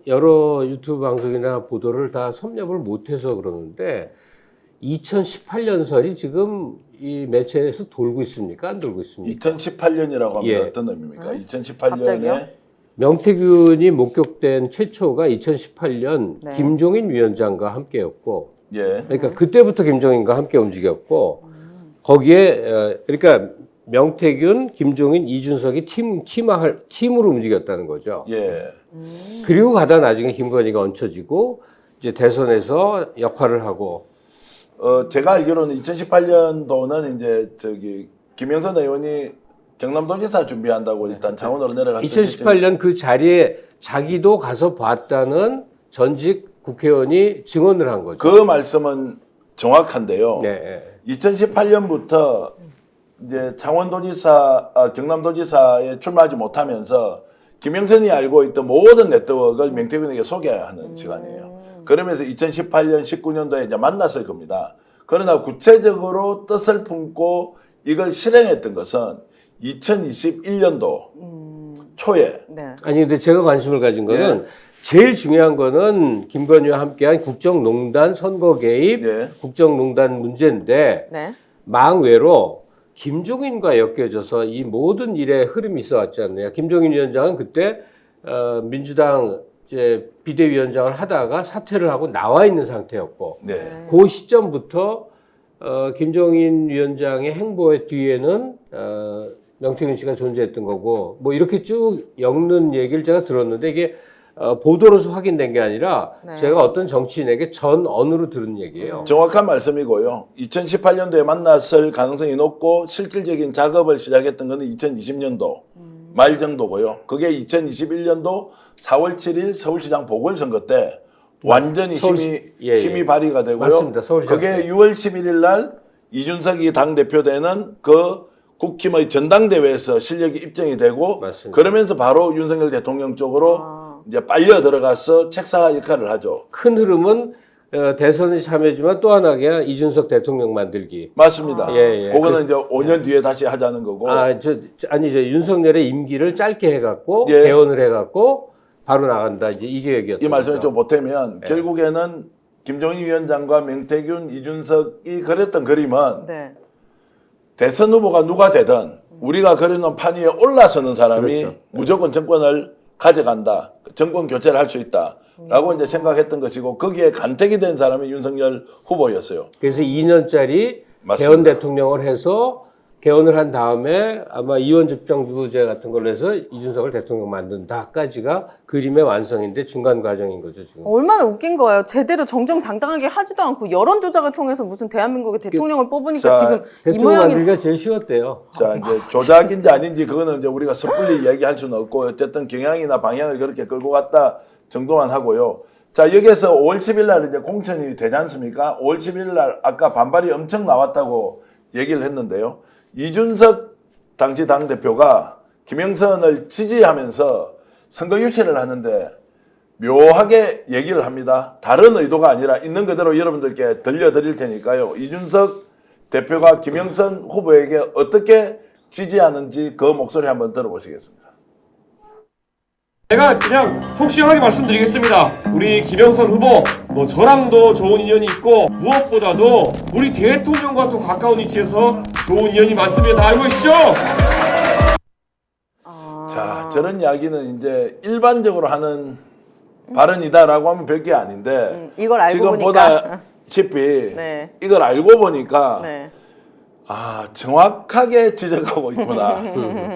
여러 유튜브 방송이나 보도를 다 섭렵을 못해서 그러는데 2018년설이 지금 이 매체에서 돌고 있습니까? 안 돌고 있습니까? 2018년이라고 하면 예. 어떤 의미입니까? 갑자기요? 2018년에 명태균이 목격된 최초가 2018년 네. 김종인 위원장과 함께였고, 예. 그러니까 그때부터 김종인과 함께 움직였고, 거기에 그러니까 명태균, 김종인, 이준석이 팀으로 움직였다는 거죠. 예. 그리고 가다 나중에 김건희가 얹혀지고 이제 대선에서 역할을 하고. 제가 알기로는 2018년도는 이제 저기 김영선 의원이 경남도지사 준비한다고 일단 창원으로 내려갔죠. 2018년 그 자리에 자기도 가서 봤다는 전직 국회의원이 증언을 한 거죠. 그 말씀은 정확한데요. 네. 2018년부터 이제 창원도지사, 경남도지사에 출마하지 못하면서 김영선이 알고 있던 모든 네트워크를 명태균에게 소개하는 시간이에요. 그러면서 2018년, 19년도에 이제 만났을 겁니다. 그러나 구체적으로 뜻을 품고 이걸 실행했던 것은 2021년도 초에. 네. 아니 근데 제가 관심을 가진 거는 예. 제일 중요한 거는 김건희와 함께한 국정농단 선거 개입, 예. 국정농단 문제인데 네. 망외로 김종인과 엮여져서 이 모든 일의 흐름이 있어 왔지 않느냐. 김종인 위원장은 그때 민주당 이제 비대위원장을 하다가 사퇴를 하고 나와 있는 상태였고, 네. 그 시점부터 김종인 위원장의 행보의 뒤에는 명태균 씨가 존재했던 거고, 뭐 이렇게 쭉 엮는 얘기를 제가 들었는데 이게 보도로서 확인된 게 아니라 네. 제가 어떤 정치인에게 전 언어로 들은 얘기예요. 정확한 말씀이고요. 2018년도에 만났을 가능성이 높고 실질적인 작업을 시작했던 것은 2020년도 말 정도고요. 그게 2021년도 4월 7일 서울시장 보궐선거 때 완전히 힘이 발휘가 되고요. 맞습니다. 서울시장 그게 때. 6월 11일 날 이준석이 당대표되는 그 국힘의 전당대회에서 실력이 입증이 되고 맞습니다. 그러면서 바로 윤석열 대통령 쪽으로 이제 빨려 들어가서 책사 역할을 하죠. 큰 흐름은 대선에 참여지만 또 하나가 이준석 대통령 만들기. 맞습니다. 예. 그거는 이제 5년 뒤에 다시 하자는 거고. 아니죠. 윤석열의 임기를 짧게 해갖고 예. 개헌을 해갖고 바로 나간다. 이제 이 계획이었던 이 말씀을 거죠. 좀 보태면 예. 결국에는 김종인 위원장과 명태균, 이준석이 그렸던 그림은 네. 대선 후보가 누가 되든 우리가 그려놓은 판 위에 올라서는 사람이 그렇죠. 무조건 정권을 가져간다. 정권 교체를 할 수 있다. 라고 이제 생각했던 것이고 거기에 간택이 된 사람이 윤석열 후보였어요. 그래서 2년짜리 맞습니다. 개헌 대통령을 해서 개헌을 한 다음에 아마 이원 집정부제 같은 걸로 해서 이준석을 대통령 만든다까지가 그림의 완성인데 중간 과정인 거죠 지금. 얼마나 웃긴 거예요. 제대로 정정당당하게 하지도 않고 여론 조작을 통해서 무슨 대한민국의 대통령을 뽑으니까 자, 지금 이 대통령 모양이 만들기가 제일 쉬웠대요. 자, 이제 조작인지 아닌지 그거는 이제 우리가 섣불리 얘기할 수는 없고 어쨌든 경향이나 방향을 그렇게 끌고 갔다 정도만 하고요. 자, 여기에서 5월 10일 날 이제 공천이 되지 않습니까? 5월 10일 날 아까 반발이 엄청 나왔다고 얘기를 했는데요. 이준석 당시 당대표가 김영선을 지지하면서 선거 유치를 하는데 묘하게 얘기를 합니다. 다른 의도가 아니라 있는 그대로 여러분들께 들려드릴 테니까요. 이준석 대표가 김영선 후보에게 어떻게 지지하는지 그 목소리 한번 들어보시겠습니다. 제가 그냥 속 시원하게 말씀드리겠습니다. 우리 김영선 후보, 뭐 저랑도 좋은 인연이 있고 무엇보다도 우리 대통령과 또 가까운 위치에서 좋은 인연이 많습니다. 다 알고 계시죠? 자, 저런 이야기는 이제 일반적으로 하는 발언이다라고 하면 별게 아닌데 이걸 알고 지금 보니까 보다시피 네. 이걸 알고 보니까 네. 정확하게 지적하고 있구나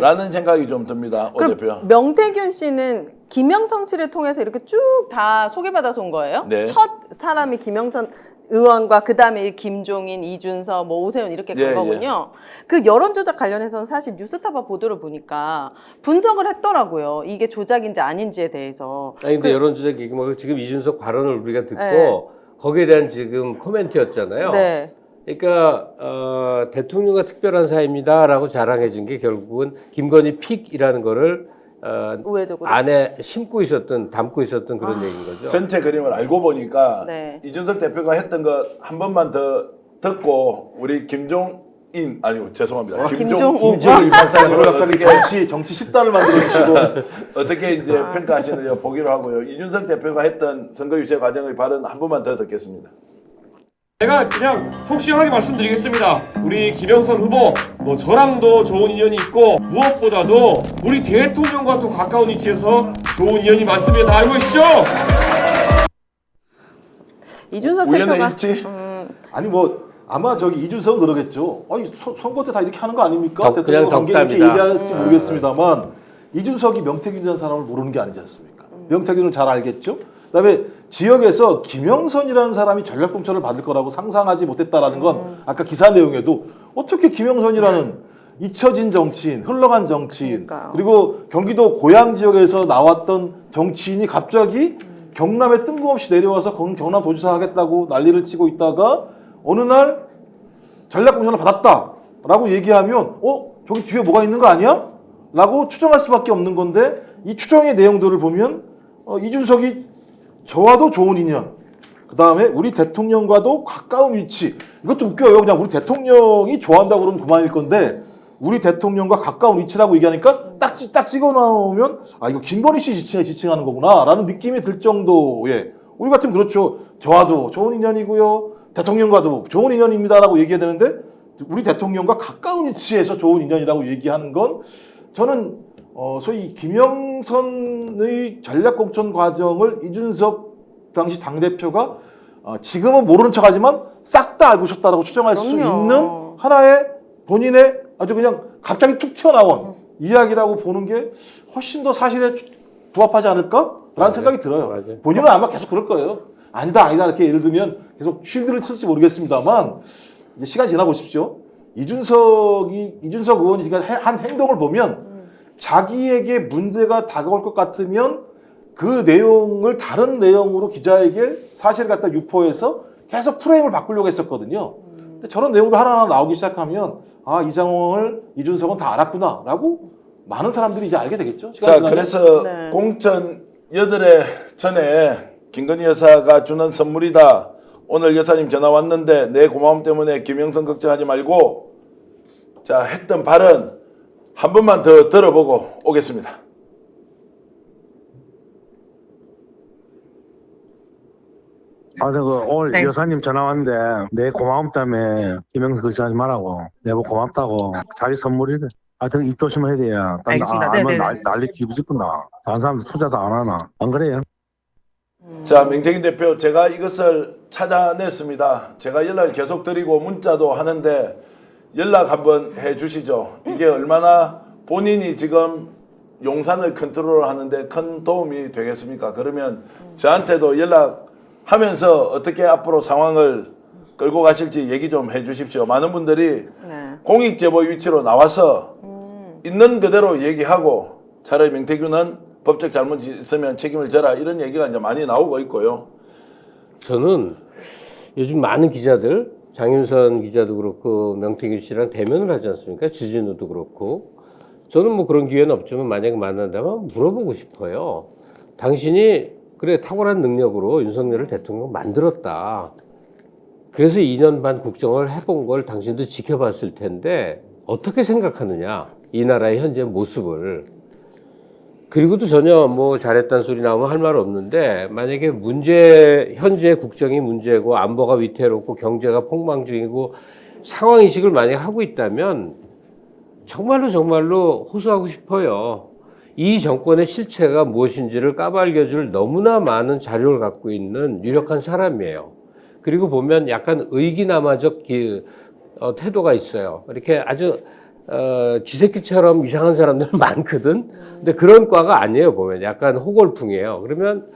라는 생각이 좀 듭니다. 오 대표. 그럼 명태균 씨는 김영선 씨를 통해서 이렇게 쭉 다 소개받아서 온 거예요? 네. 첫 사람이 김영선 의원과 그 다음에 김종인, 이준석, 뭐 오세훈 이렇게 간 예, 거군요. 그 여론조작 관련해서는 사실 뉴스타파 보도를 보니까 분석을 했더라고요. 이게 조작인지 아닌지에 대해서. 아니 근데 여론조작 얘기 말고 지금 이준석 발언을 우리가 듣고 네. 거기에 대한 지금 코멘트였잖아요. 네. 그러니까 대통령과 특별한 사이입니다라고 자랑해 준 게 결국은 김건희 픽이라는 거를 우회적으로. 안에 담고 있었던 그런 얘기인 거죠. 전체 그림을 알고 보니까 네. 이준석 대표가 했던 거 한 번만 더 듣고 우리 김종인 아니요 죄송합니다. 김종우. 김종우 박사님을 갑자기 정치 10단을 만들어 주시고 어떻게 이제 평가하시는지 보기로 하고요. 이준석 대표가 했던 선거 유세 과정의 발언 한 번만 더 듣겠습니다. 제가 그냥 속 시원하게 말씀드리겠습니다. 우리 김영선 후보 뭐 저랑도 좋은 인연이 있고 무엇보다도 우리 대통령과 또 가까운 위치에서 좋은 인연이 많습니다. 다 알고 계시죠? 이준석 우연의 대표가 일치? 아니 뭐 아마 저기 이준석은 그러겠죠. 아니 선거 때 다 이렇게 하는 거 아닙니까? 그냥 대통령 관계 이렇게 덕담이다. 얘기할지 모르겠습니다만 이준석이 명태균이라는 사람을 모르는 게 아니지 않습니까? 명태균을 잘 알겠죠. 그다음에 지역에서 김영선이라는 사람이 전략공천을 받을 거라고 상상하지 못했다라는 건 아까 기사 내용에도 어떻게 김영선이라는 잊혀진 정치인, 흘러간 정치인, 그러니까요. 그리고 경기도 고양 지역에서 나왔던 정치인이 갑자기 경남에 뜬금없이 내려와서 경남 도지사 하겠다고 난리를 치고 있다가 어느 날 전략공천을 받았다라고 얘기하면 저기 뒤에 뭐가 있는 거 아니야? 라고 추정할 수밖에 없는 건데 이 추정의 내용들을 보면 이준석이 저와도 좋은 인연, 그 다음에 우리 대통령과도 가까운 위치. 이것도 웃겨요. 그냥 우리 대통령이 좋아한다고 그러면 그만일 건데 우리 대통령과 가까운 위치라고 얘기하니까 딱 찍어 나오면 이거 김건희 씨 지칭하는 거구나 라는 느낌이 들 정도의, 우리 같으면 그렇죠. 저와도 좋은 인연이고요, 대통령과도 좋은 인연입니다라고 얘기해야 되는데 우리 대통령과 가까운 위치에서 좋은 인연이라고 얘기하는 건 저는 소위 김영선의 전략공천 과정을 이준석 당시 당대표가 지금은 모르는 척하지만 싹 다 알고 있었다라고 추정할 수 그럼요. 있는 하나의 본인의 아주 그냥 갑자기 툭 튀어나온 이야기라고 보는 게 훨씬 더 사실에 부합하지 않을까라는 생각이 들어요. 맞아요. 본인은 아마 계속 그럴 거예요. 아니다 이렇게 예를 들면 계속 쉴드를 칠지 모르겠습니다만 이제 시간 지나 보십시오. 이준석 의원이 지금 한 행동을 보면 자기에게 문제가 다가올 것 같으면 그 내용을 다른 내용으로 기자에게 사실을 갖다 유포해서 계속 프레임을 바꾸려고 했었거든요. 근데 저런 내용도 하나하나 나오기 시작하면 이 상황을 이준석은 다 알았구나라고 많은 사람들이 이제 알게 되겠죠. 자, 그래서 네. 공천 8회 전에 김건희 여사가 주는 선물이다. 오늘 여사님 전화 왔는데 내 고마움 때문에 김영선 걱정하지 말고, 자, 했던 발언 한 번만 더 들어보고 오겠습니다. 오늘 네. 여사님 전화 왔는데 내 고마움 때문에 김영선 걱정하지 말라고, 내가 고맙다고, 자기 선물이래. 하여튼 입 조심해야 돼요. 알겠습니다. 알면 네네네. 난리 뒤집어진다. 다른 사람들 투자도 안 하나. 안 그래요? 자, 명태균 대표, 제가 이것을 찾아냈습니다. 제가 연락을 계속 드리고 문자도 하는데 연락 한번 해 주시죠. 이게 얼마나 본인이 지금 용산을 컨트롤하는데 큰 도움이 되겠습니까? 그러면 저한테도 연락하면서 어떻게 앞으로 상황을 끌고 가실지 얘기 좀 해 주십시오. 많은 분들이 네. 공익제보 위치로 나와서 있는 그대로 얘기하고 차라리 명태균은 법적 잘못이 있으면 책임을 져라, 이런 얘기가 이제 많이 나오고 있고요. 저는 요즘 많은 기자들, 장윤선 기자도 그렇고 명태균 씨랑 대면을 하지 않습니까? 주진우도 그렇고. 저는 뭐 그런 기회는 없지만 만약에 만난다면 물어보고 싶어요. 당신이 그래 탁월한 능력으로 윤석열을 대통령 만들었다. 그래서 2년 반 국정을 해본 걸 당신도 지켜봤을 텐데 어떻게 생각하느냐, 이 나라의 현재 모습을. 그리고도 전혀 뭐 잘했다는 소리 나오면 할 말 없는데, 만약에 현재 국정이 문제고 안보가 위태롭고 경제가 폭망 중이고 상황인식을 만약에 하고 있다면 정말로 호소하고 싶어요. 이 정권의 실체가 무엇인지를 까발겨줄 너무나 많은 자료를 갖고 있는 유력한 사람이에요. 그리고 보면 약간 의기남아적 태도가 있어요. 이렇게 아주 쥐새끼처럼 이상한 사람들 많거든. 근데 그런 과가 아니에요. 보면 약간 호골풍이에요. 그러면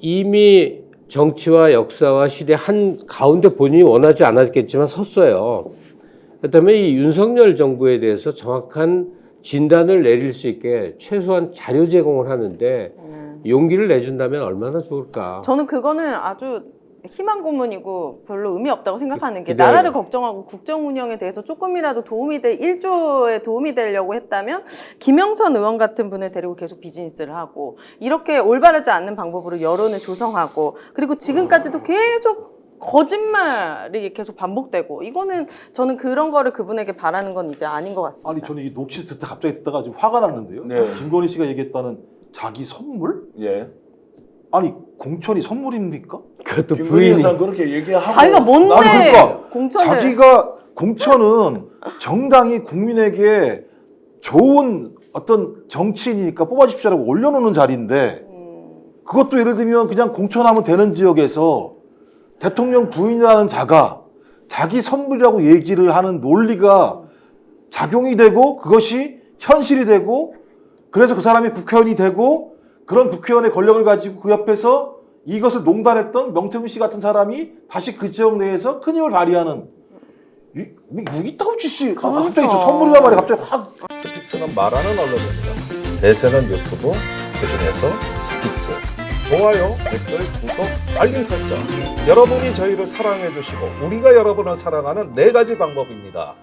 이미 정치와 역사와 시대 한 가운데 본인이 원하지 않았겠지만 섰어요. 그다음에 이 윤석열 정부에 대해서 정확한 진단을 내릴 수 있게 최소한 자료 제공을 하는데 용기를 내준다면 얼마나 좋을까. 저는 그거는 아주 희망 고문이고 별로 의미 없다고 생각하는 게, 기대하는 나라를 걱정하고 국정 운영에 대해서 조금이라도 도움이 될, 1조에 도움이 되려고 했다면 김영선 의원 같은 분을 데리고 계속 비즈니스를 하고, 이렇게 올바르지 않는 방법으로 여론을 조성하고, 그리고 지금까지도 계속 거짓말이 계속 반복되고 이거는 저는 그런 거를 그분에게 바라는 건 이제 아닌 것 같습니다. 아니 저는 이 녹취 갑자기 듣다가 좀 화가 났는데요. 네. 김건희 씨가 얘기했다는 자기 선물? 예. 아니 공천이 선물입니까? 그것도 김건희 부인이 여사 그렇게 얘기하고 자기가 뭔데 아니, 그러니까 공천을 자기가 공천은 정당이 국민에게 좋은 어떤 정치인이니까 뽑아주십시오라고 올려놓는 자리인데 그것도 예를 들면 그냥 공천하면 되는 지역에서 대통령 부인이라는 자가 자기 선물이라고 얘기를 하는 논리가 작용이 되고 그것이 현실이 되고 그래서 그 사람이 국회의원이 되고 그런 국회의원의 권력을 가지고 그 옆에서 이것을 농단했던 명태균 씨 같은 사람이 다시 그 지역 내에서 큰 힘을 발휘하는 이따고 씨 갑자기 저 선물이란 말이 갑자기 확 스픽스는 말하는 언론입니다. 대세는 유튜브, 그중에서 스픽스. 좋아요, 댓글, 구독, 알림 설정. 여러분이 저희를 사랑해 주시고 우리가 여러분을 사랑하는 4가지 방법입니다.